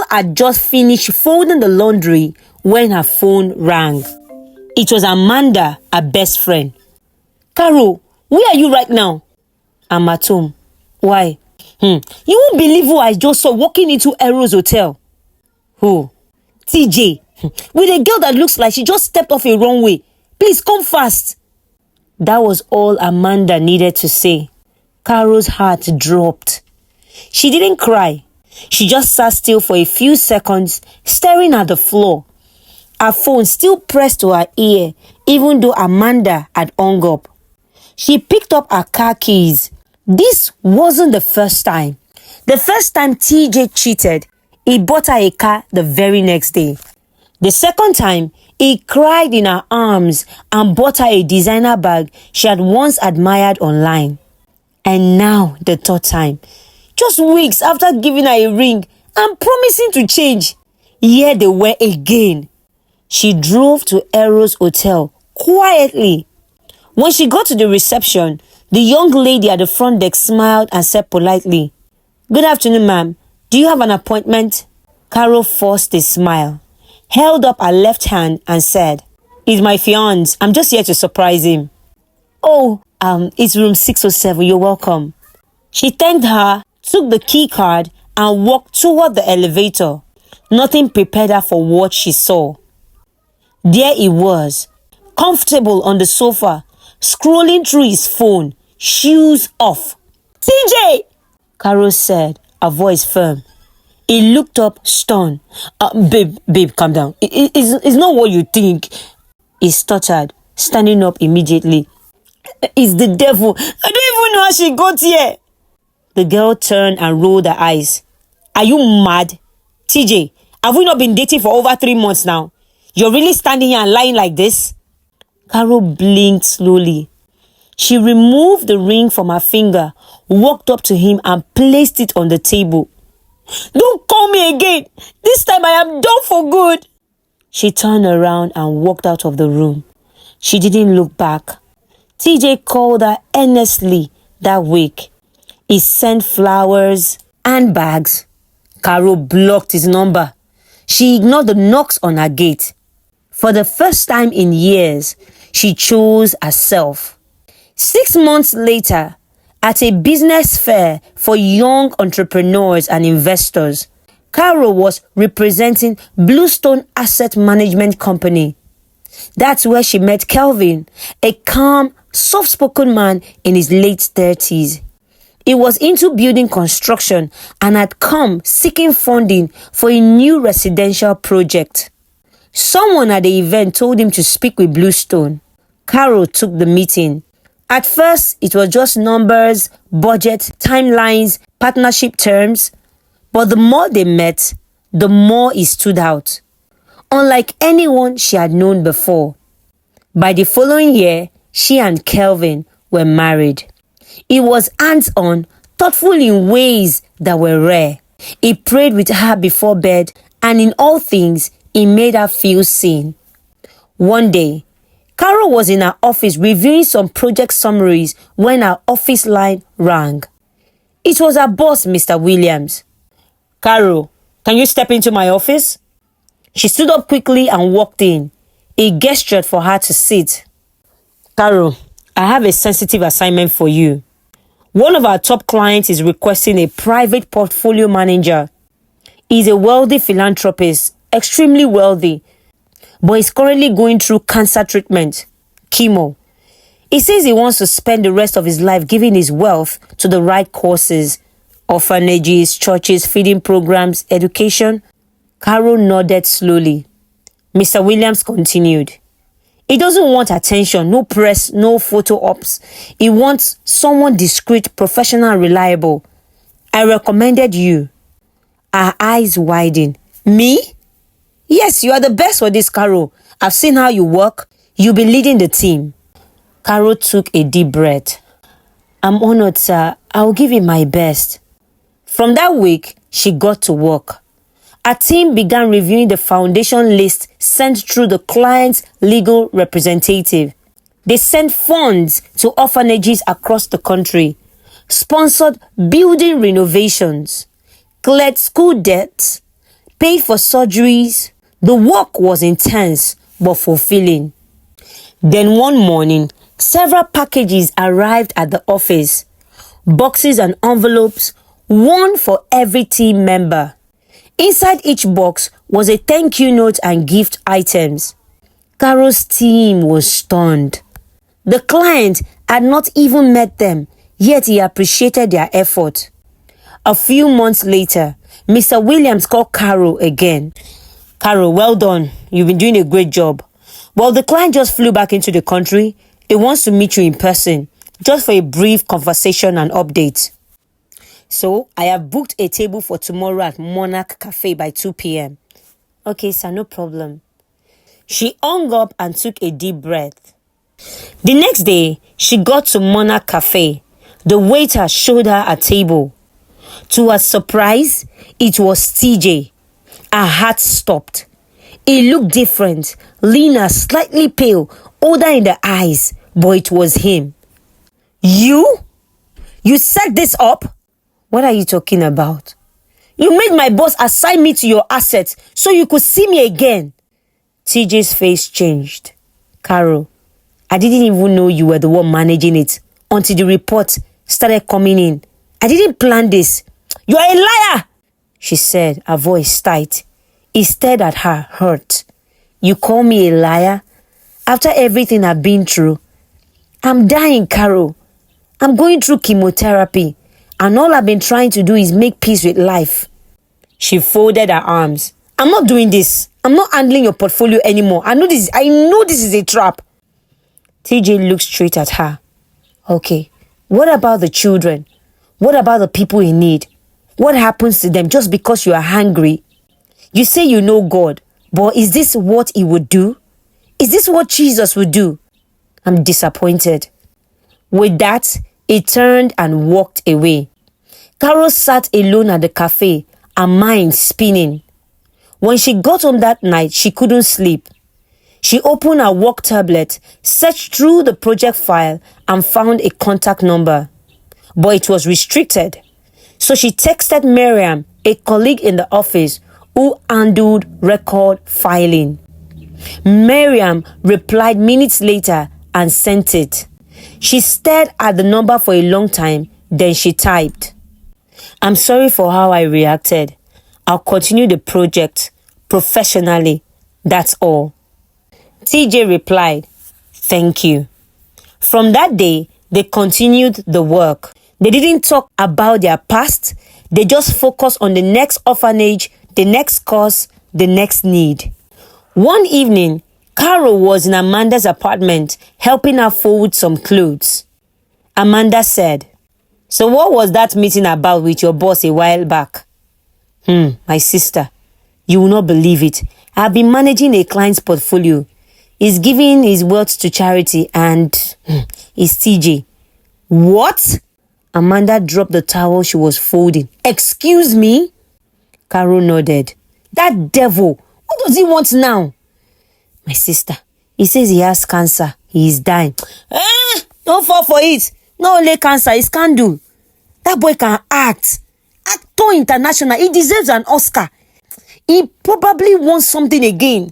had just finished folding the laundry when her phone rang. It was Amanda, her best friend. "Carol, where are you right now?" "I'm at home." "Why?" You won't believe who I just saw walking into Ero's hotel." "Who?" "TJ, with a girl that looks like she just stepped off a runway. Please come fast." That was all Amanda needed to say. Carol's heart dropped. She didn't cry. She just sat still for a few seconds, staring at the floor. Her phone still pressed to her ear, even though Amanda had hung up. She picked up her car keys. This wasn't the first time. The first time TJ cheated, he bought her a car the very next day. The second time, he cried in her arms and bought her a designer bag she had once admired online. And now the third time, just weeks after giving her a ring and promising to change, here they were again. She drove to Ero's hotel quietly. When she got to the reception, the young lady at the front desk smiled and said politely, "Good afternoon, ma'am. Do you have an appointment?" Carol forced a smile, held up her left hand and said, "He's my fiancé. I'm just here to surprise him." "Oh, it's room 607. You're welcome." She thanked her, took the key card and walked toward the elevator. Nothing prepared her for what she saw. There he was, comfortable on the sofa, scrolling through his phone, shoes off. "TJ!" Carol said, her voice firm. He looked up, stunned. Babe, calm down. It's not what you think." He stuttered, standing up immediately. "It's the devil. I don't even know how she got here." The girl turned and rolled her eyes. "Are you mad? TJ, have we not been dating for over 3 months now? You're really standing here and lying like this?" Carol blinked slowly. She removed the ring from her finger, walked up to him and placed it on the table. "Don't call me again. This time I am done for good." She turned around and walked out of the room. She didn't look back. TJ called her earnestly that week. He sent flowers and bags. Carol blocked his number. She ignored the knocks on her gate. For the first time in years, she chose herself. 6 months later, at a business fair for young entrepreneurs and investors, Carol was representing Bluestone Asset Management Company. That's where she met Kelvin, a calm, soft-spoken man in his late 30s. He was into building construction and had come seeking funding for a new residential project. Someone at the event told him to speak with Bluestone. Carol took the meeting. At first, it was just numbers, budget, timelines, partnership terms. But the more they met, the more he stood out. Unlike anyone she had known before. By the following year, she and Kelvin were married. He was hands-on, thoughtful in ways that were rare. He prayed with her before bed, and in all things, he made her feel seen. One day, Carol was in her office reviewing some project summaries when her office line rang. It was her boss, Mr. Williams. "Carol, can you step into my office?" She stood up quickly and walked in. He gestured for her to sit. "Carol, I have a sensitive assignment for you. One of our top clients is requesting a private portfolio manager. He's a wealthy philanthropist, extremely wealthy, but he's currently going through cancer treatment, chemo. He says he wants to spend the rest of his life giving his wealth to the right causes, orphanages, churches, feeding programs, education." Carol nodded slowly. Mr. Williams continued. "He doesn't want attention, no press, no photo ops. He wants someone discreet, professional, and reliable. I recommended you." Her eyes widened. "Me?" "Yes, you are the best for this, Carol. I've seen how you work. You'll be leading the team." Carol took a deep breath. "I'm honored, sir. I'll give it my best." From that week, she got to work. Her team began reviewing the foundation list sent through the client's legal representative. They sent funds to orphanages across the country, sponsored building renovations, cleared school debts, paid for surgeries. The work was intense but fulfilling. Then one morning, several packages arrived at the office. Boxes and envelopes, one for every team member. Inside each box was a thank you note and gift items. Carol's team was stunned. The client had not even met them, yet he appreciated their effort. A few months later, Mr. Williams called Carol again. Carol, well done. You've been doing a great job. Well, the client just flew back into the country. He wants to meet you in person, just for a brief conversation and update. So, I have booked a table for tomorrow at Monarch Cafe by 2 p.m. Okay, sir, no problem. She hung up and took a deep breath. The next day, she got to Monarch Cafe. The waiter showed her a table. To her surprise, it was TJ. Her heart stopped. He looked different, leaner, slightly pale, older in the eyes, but it was him. You? You set this up? What are you talking about? You made my boss assign me to your assets so you could see me again. TJ's face changed. Carol, I didn't even know you were the one managing it until the report started coming in. I didn't plan this. You're a liar, she said, her voice tight. He stared at her, hurt. You call me a liar? After everything I've been through? I'm dying, Carol. I'm going through chemotherapy, and all I've been trying to do is make peace with life. She folded her arms. I'm not doing this. I'm not handling your portfolio anymore. I know this is a trap. TJ looked straight at her. Okay, what about the children? What about the people in need? What happens to them just because you are hungry? You say you know God, but is this what he would do? Is this what Jesus would do? I'm disappointed. With that, he turned and walked away. Carol sat alone at the cafe, her mind spinning. When she got home that night, she couldn't sleep. She opened her work tablet, searched through the project file, and found a contact number. But it was restricted. So she texted Miriam, a colleague in the office, who handled record filing. Miriam replied minutes later and sent it. She stared at the number for a long time, then she typed, I'm sorry for how I reacted. I'll continue the project professionally. That's all. TJ replied, thank you. From that day, they continued the work. They didn't talk about their past. They just focused on the next orphanage, the next cause, the next need. One evening, Carol was in Amanda's apartment helping her fold some clothes. Amanda said, so what was that meeting about with your boss a while back? My sister, you will not believe it. I've been managing a client's portfolio. He's giving his wealth to charity and it's TJ. What? Amanda dropped the towel she was folding. Excuse me? Carol nodded. That devil, what does he want now? My sister, he says he has cancer. He is dying. Don't fall for it. Not only cancer, it's candle. That boy can act. Actor international. He deserves an Oscar. He probably wants something again.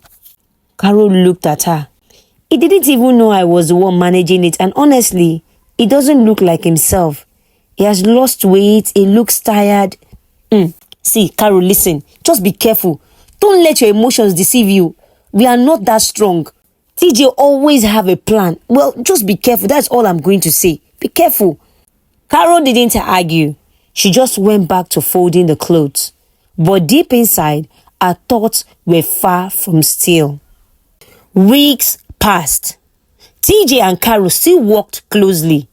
Carol looked at her. He didn't even know I was the one managing it, and honestly, he doesn't look like himself. He has lost weight. He looks tired. See, Carol, listen. Just be careful. Don't let your emotions deceive you. We are not that strong. TJ always have a plan. Well, just be careful. That's all I'm going to say. Be careful. Carol didn't argue. She just went back to folding the clothes. But deep inside, her thoughts were far from still. Weeks passed. TJ and Carol still worked closely.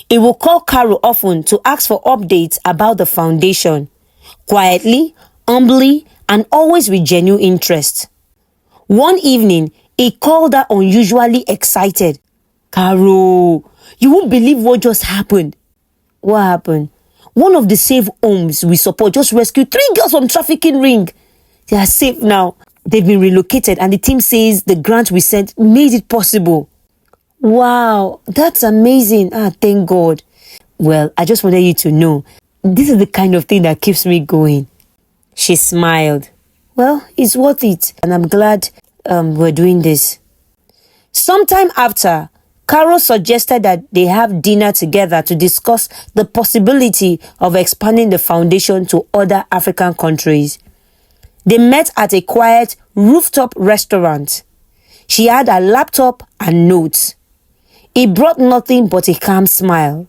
He would call Carol often to ask for updates about the foundation. Quietly, humbly, and always with genuine interest. One evening, he called her unusually excited. Carol, you won't believe what just happened. What happened? One of the safe homes we support just rescued 3 girls from trafficking ring. They are safe now. They've been relocated and the team says the grant we sent made it possible. Wow, that's amazing. Thank God. Well, I just wanted you to know, this is the kind of thing that keeps me going. She smiled. Well, it's worth it, and I'm glad we're doing this. Sometime after, Carol suggested that they have dinner together to discuss the possibility of expanding the foundation to other African countries. They met at a quiet rooftop restaurant. She had a laptop and notes. He brought nothing but a calm smile.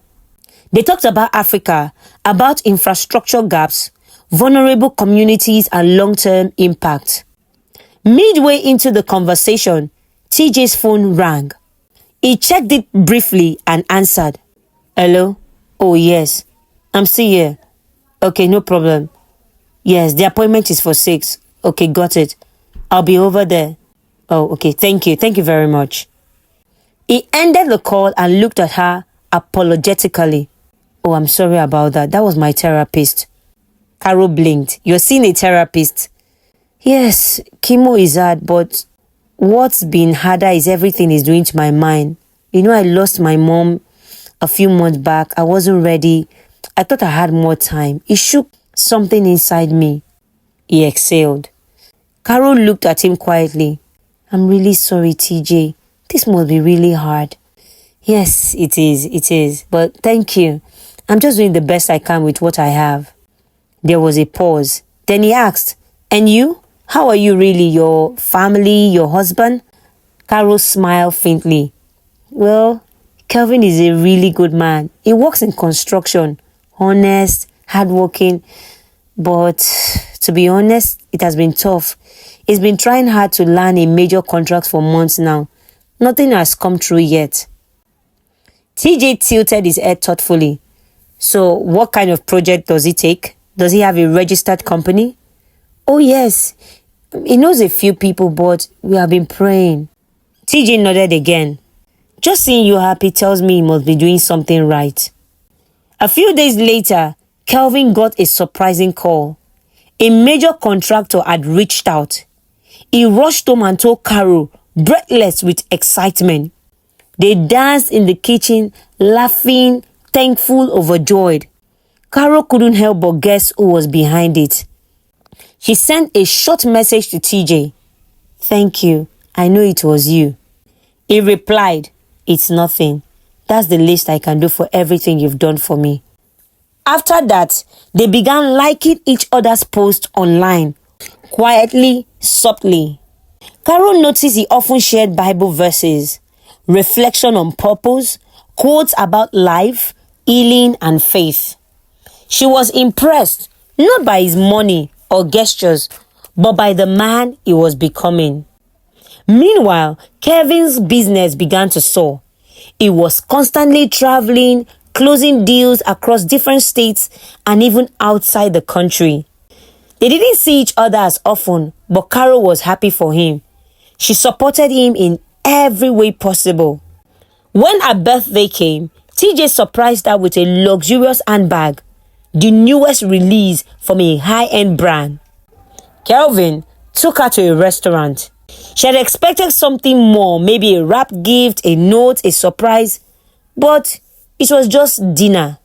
They talked about Africa, about infrastructure gaps, vulnerable communities, and long-term impact. Midway into the conversation, TJ's phone rang. He checked it briefly and answered. Hello? Oh, yes. I'm still here. Okay, no problem. Yes, the appointment is for 6. Okay, got it. I'll be over there. Oh, okay, thank you. Thank you very much. He ended the call and looked at her apologetically. Oh, I'm sorry about that. That was my therapist. Carol blinked. You're seeing a therapist? Yes, chemo is hard, but what's been harder is everything is doing to my mind. You know, I lost my mom a few months back. I wasn't ready. I thought I had more time. It shook something inside me. He exhaled. Carol looked at him quietly. I'm really sorry, TJ. This must be really hard. Yes, it is. But thank you. I'm just doing the best I can with what I have. There was a pause. Then he asked, and you? How are you really? Your family, your husband? Carol smiled faintly. Well, Kelvin is a really good man. He works in construction. Honest, hardworking. But to be honest, it has been tough. He's been trying hard to land a major contract for months now. Nothing has come true yet. TJ tilted his head thoughtfully. So what kind of project does he take? Does he have a registered company? Oh yes, he knows a few people, but we have been praying. TJ nodded again. Just seeing you happy tells me he must be doing something right. A few days later, Kelvin got a surprising call. A major contractor had reached out. He rushed home and told Carol, breathless with excitement. They danced in the kitchen, laughing, thankful, overjoyed. Carol couldn't help but guess who was behind it. She sent a short message to TJ. Thank you. I know it was you. He replied, it's nothing. That's the least I can do for everything you've done for me. After that, they began liking each other's posts online, quietly, subtly. Carol noticed he often shared Bible verses, reflection on purpose, quotes about life, healing, and faith. She was impressed, not by his money or gestures, but by the man he was becoming. Meanwhile, Kevin's business began to soar. He was constantly traveling, closing deals across different states and even outside the country. They didn't see each other as often, but Carol was happy for him. She supported him in every way possible. When her birthday came, TJ surprised her with a luxurious handbag, the newest release from a high-end brand. Kelvin took her to a restaurant. She had expected something more, maybe a wrapped gift, a note, a surprise, but it was just dinner.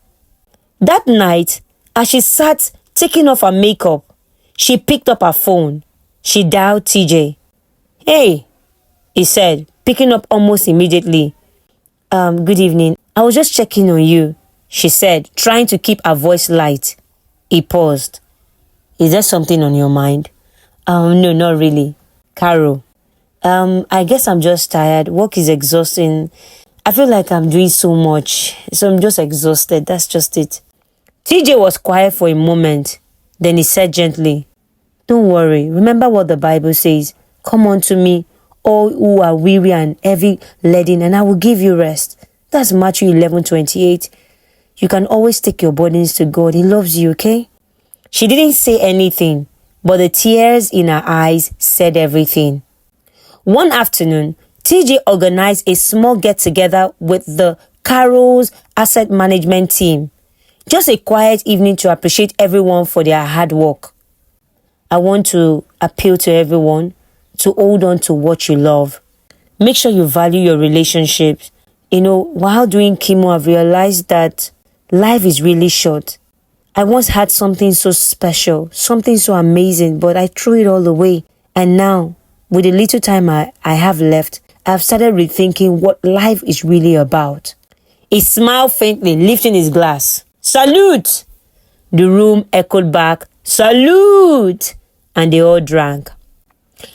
That night, as she sat taking off her makeup, she picked up her phone. She dialed TJ. Hey, he said, picking up almost immediately. Good evening. I was just checking on you, she said, trying to keep her voice light. He paused. Is there something on your mind? No, not really. Carol, I guess I'm just tired. Work is exhausting. I feel like I'm doing so much, so I'm just exhausted. That's just it. TJ was quiet for a moment. Then he said gently, don't worry. Remember what the Bible says. Come unto me, all who are weary and heavy laden, and I will give you rest. That's Matthew 11:28. You can always take your burdens to God. He loves you, okay? She didn't say anything, but the tears in her eyes said everything. One afternoon, TJ organized a small get-together with the Carol's asset management team. Just a quiet evening to appreciate everyone for their hard work. I want to appeal to everyone to hold on to what you love. Make sure you value your relationships. You know, while doing chemo, I've realized that life is really short. I once had something so special, something so amazing, but I threw it all away. And now, with the little time I have left, I've started rethinking what life is really about. He smiled faintly, lifting his glass. Salute! The room echoed back, salute! And they all drank.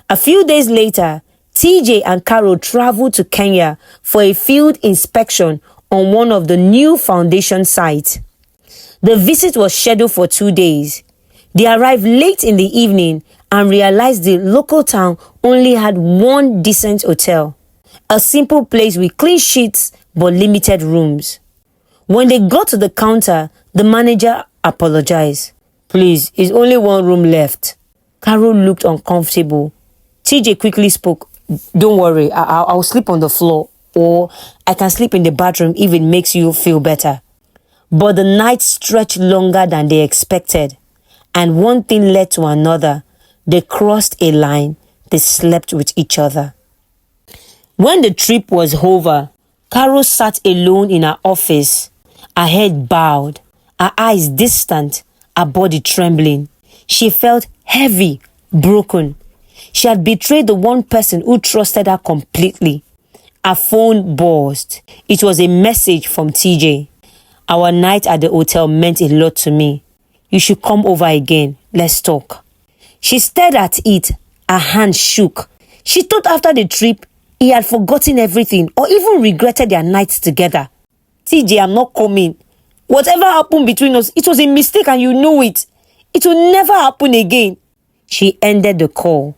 A few days later, TJ and Carol traveled to Kenya for a field inspection on one of the new foundation sites. The visit was scheduled for 2 days. They arrived late in the evening and realized the local town only had one decent hotel, a simple place with clean sheets but limited rooms. When they got to the counter, the manager apologized. Please, there's only one room left. Carol looked uncomfortable. TJ quickly spoke. Don't worry, I'll sleep on the floor, or I can sleep in the bathroom if it makes you feel better. But the night stretched longer than they expected, and one thing led to another. They crossed a line. They slept with each other. When the trip was over, Carol sat alone in her office, her head bowed, her eyes distant, her body trembling. She felt heavy, broken. She had betrayed the one person who trusted her completely. Her phone buzzed. It was a message from TJ. Our night at the hotel meant a lot to me. You should come over again. Let's talk. She stared at it. Her hand shook. She thought after the trip, he had forgotten everything or even regretted their nights together. TJ, I'm not coming. Whatever happened between us, it was a mistake and you know it. It will never happen again. She ended the call.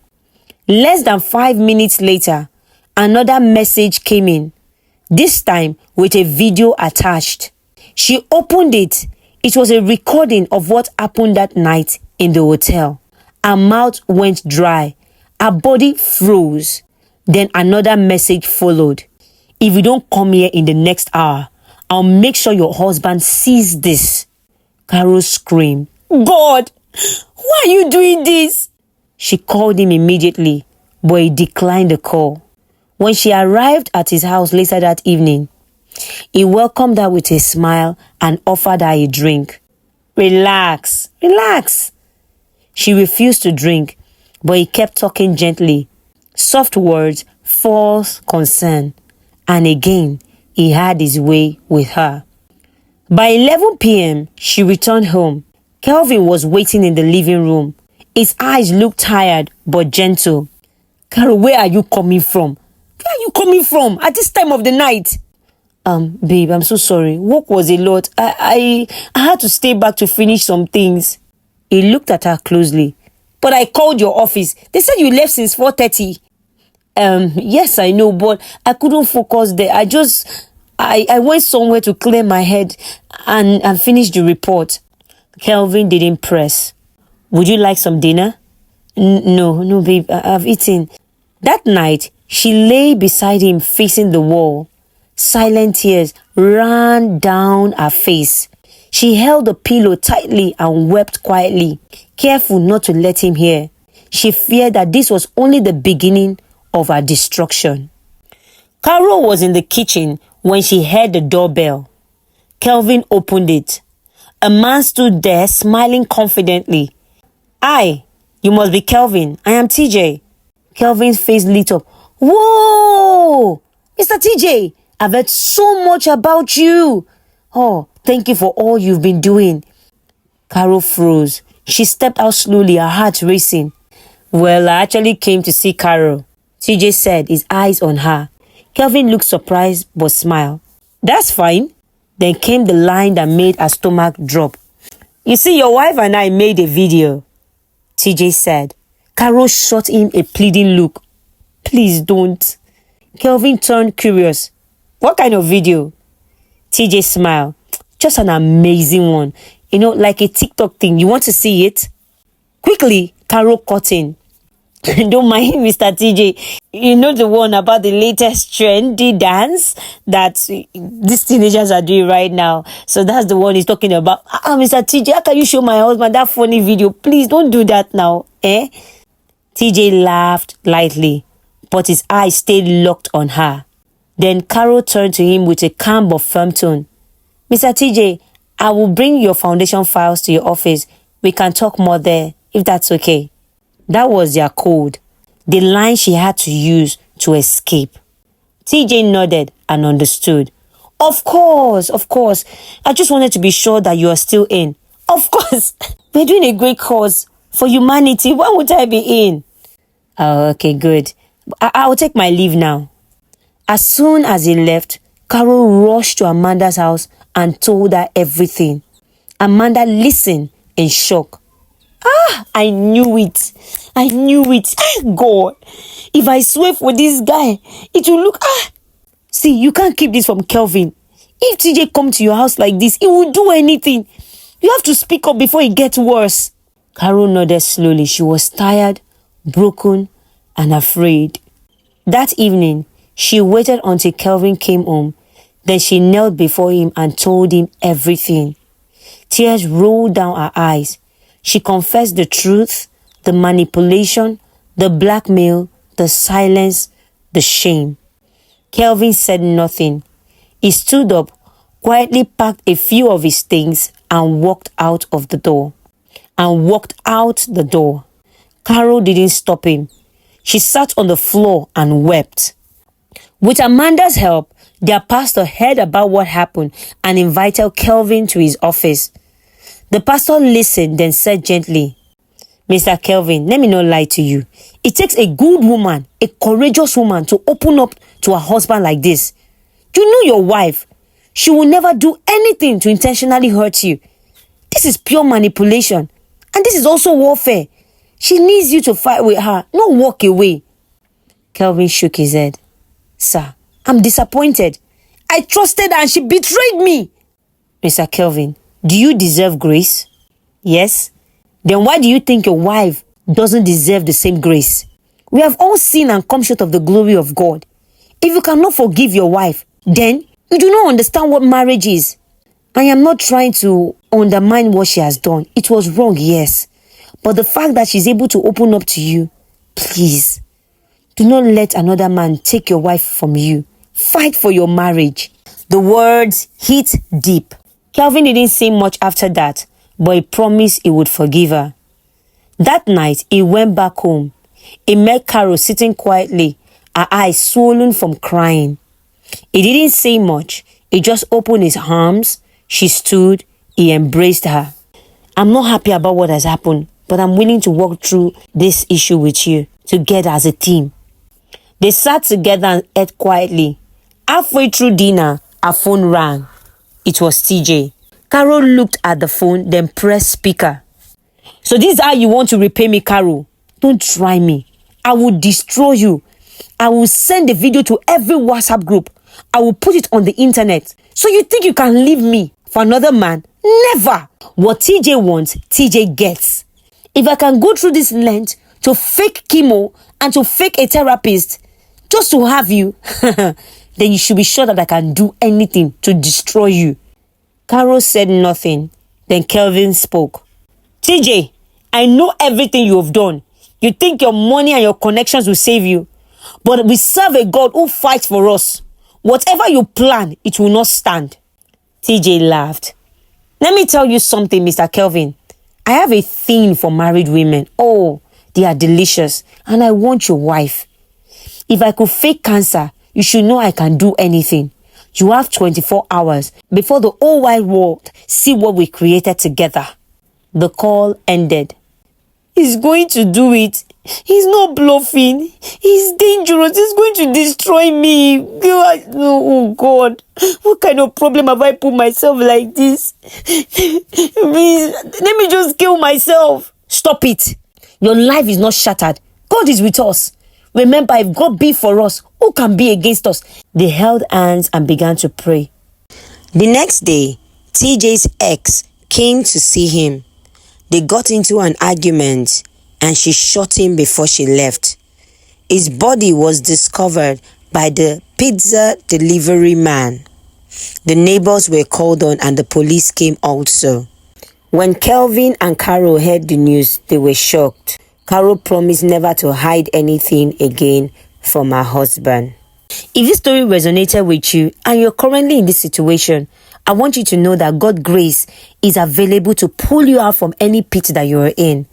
Less than 5 minutes later, another message came in, this time with a video attached. She opened it. It was a recording of what happened that night in the hotel. Her mouth went dry. Her body froze. Then another message followed. If you don't come here in the next hour, I'll make sure your husband sees this. Carol screamed, God, why are you doing this? She called him immediately, but he declined the call. When she arrived at his house later that evening, he welcomed her with a smile and offered her a drink. Relax, relax. She refused to drink, but he kept talking gently. Soft words, false concern. And again, he had his way with her. By 11 p.m., she returned home. Kelvin was waiting in the living room. His eyes looked tired but gentle. Carol, where are you coming from? Where are you coming from at this time of the night? Babe, I'm so sorry. Work was a lot. I had to stay back to finish some things. He looked at her closely. But I called your office. They said you left since 4:30. Yes, I know, but I couldn't focus there. I went somewhere to clear my head and finish the report. Kelvin didn't press. Would you like some dinner? No, babe, I've eaten. That night, she lay beside him facing the wall. Silent tears ran down her face. She held the pillow tightly and wept quietly, careful not to let him hear. She feared that this was only the beginning of her destruction. Carol was in the kitchen when she heard the doorbell. Kelvin opened it. A man stood there smiling confidently. Hi, you must be Kelvin. I am TJ. Kelvin's face lit up. Whoa! Mr. TJ, I've heard so much about you. Oh, thank you for all you've been doing. Carol froze. She stepped out slowly, her heart racing. Well, I actually came to see Carol, TJ said, his eyes on her. Kelvin looked surprised but smiled. That's fine. Then came the line that made her stomach drop. You see, your wife and I made a video, TJ said. Carol shot him a pleading look. Please don't. Kelvin turned curious. What kind of video? TJ smiled. Just an amazing one. You know, like a TikTok thing. You want to see it? Quickly, Carol cut in. Don't mind Mr. TJ. You know the one about the latest trendy dance that these teenagers are doing right now. So that's the one he's talking about. Mr. TJ, how can you show my husband that funny video? Please don't do that now. TJ laughed lightly, but his eyes stayed locked on her. Then Carol turned to him with a calm but firm tone. Mr. TJ, I will bring your foundation files to your office. We can talk more there, if that's okay. That was their code, the line she had to use to escape. TJ nodded and understood. Of course. I just wanted to be sure that you are still in. Of course. We're doing a great cause for humanity. Why would I be in? Oh, okay, good. I'll take my leave now. As soon as he left, Carol rushed to Amanda's house and told her everything. Amanda listened in shock. I knew it. God, if I swear for this guy, it will look... See, you can't keep this from Kelvin. If TJ come to your house like this, he will do anything. You have to speak up before it gets worse. Carol nodded slowly. She was tired, broken, and afraid. That evening, she waited until Kelvin came home. Then she knelt before him and told him everything. Tears rolled down her eyes. She confessed the truth, the manipulation, the blackmail, the silence, the shame. Kelvin said nothing. He stood up, quietly packed a few of his things and walked out the door. Carol didn't stop him. She sat on the floor and wept. With Amanda's help, their pastor heard about what happened and invited Kelvin to his office. The pastor listened, then said gently, Mr. Kelvin, let me not lie to you. It takes a good woman, a courageous woman to open up to her husband like this. You know your wife. She will never do anything to intentionally hurt you. This is pure manipulation. And this is also warfare. She needs you to fight with her, not walk away. Kelvin shook his head. Sir, I'm disappointed. I trusted her and she betrayed me. Mr. Kelvin, do you deserve grace? Yes. Then why do you think your wife doesn't deserve the same grace? We have all sinned and come short of the glory of God. If you cannot forgive your wife, then you do not understand what marriage is. I am not trying to undermine what she has done. It was wrong, yes. But the fact that she's able to open up to you, please, do not let another man take your wife from you. Fight for your marriage. The words hit deep. Kelvin didn't say much after that, but he promised he would forgive her. That night, he went back home. He met Carol sitting quietly, her eyes swollen from crying. He didn't say much. He just opened his arms. She stood. He embraced her. I'm not happy about what has happened, but I'm willing to walk through this issue with you, together as a team. They sat together and ate quietly. Halfway through dinner, her phone rang. It was TJ. Carol looked at the phone, then pressed speaker. So this is how you want to repay me, Carol? Don't try me. I will destroy you. I will send the video to every WhatsApp group. I will put it on the internet. So you think you can leave me for another man? Never. What TJ wants, TJ gets. If I can go through this length to fake chemo and to fake a therapist just to have you, then you should be sure that I can do anything to destroy you. Carol said nothing. Then Kelvin spoke. TJ, I know everything you have done. You think your money and your connections will save you. But we serve a God who fights for us. Whatever you plan, it will not stand. TJ laughed. Let me tell you something, Mr. Kelvin. I have a thing for married women. Oh, they are delicious. And I want your wife. If I could fake cancer, you should know I can do anything. You have 24 hours before the whole wide world see what we created together. The call ended. He's going to do it. He's not bluffing. He's dangerous. He's going to destroy me. Oh God. What kind of problem have I put myself like this? Please, let me just kill myself. Stop it. Your life is not shattered. God is with us. Remember, if God be for us, who can be against us? They held hands and began to pray. The next day, TJ's ex came to see him. They got into an argument and she shot him before she left. His body was discovered by the pizza delivery man. The neighbors were called on and the police came also. When Kelvin and Carol heard the news, they were shocked. Carol promised never to hide anything again from her husband. If this story resonated with you and you're currently in this situation, I want you to know that God's grace is available to pull you out from any pit that you're in.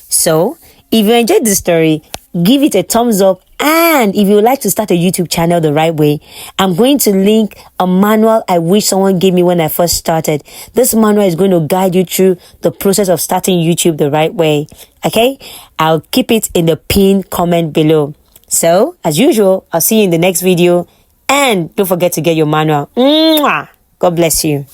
So, if you enjoyed this story, give it a thumbs up. And if you would like to start a YouTube channel the right way, I'm going to link a manual I wish someone gave me when I first started. This manual is going to guide you through the process of starting YouTube the right way. Okay? I'll keep it in the pinned comment below. So, as usual, I'll see you in the next video. And don't forget to get your manual. Mwah! God bless you.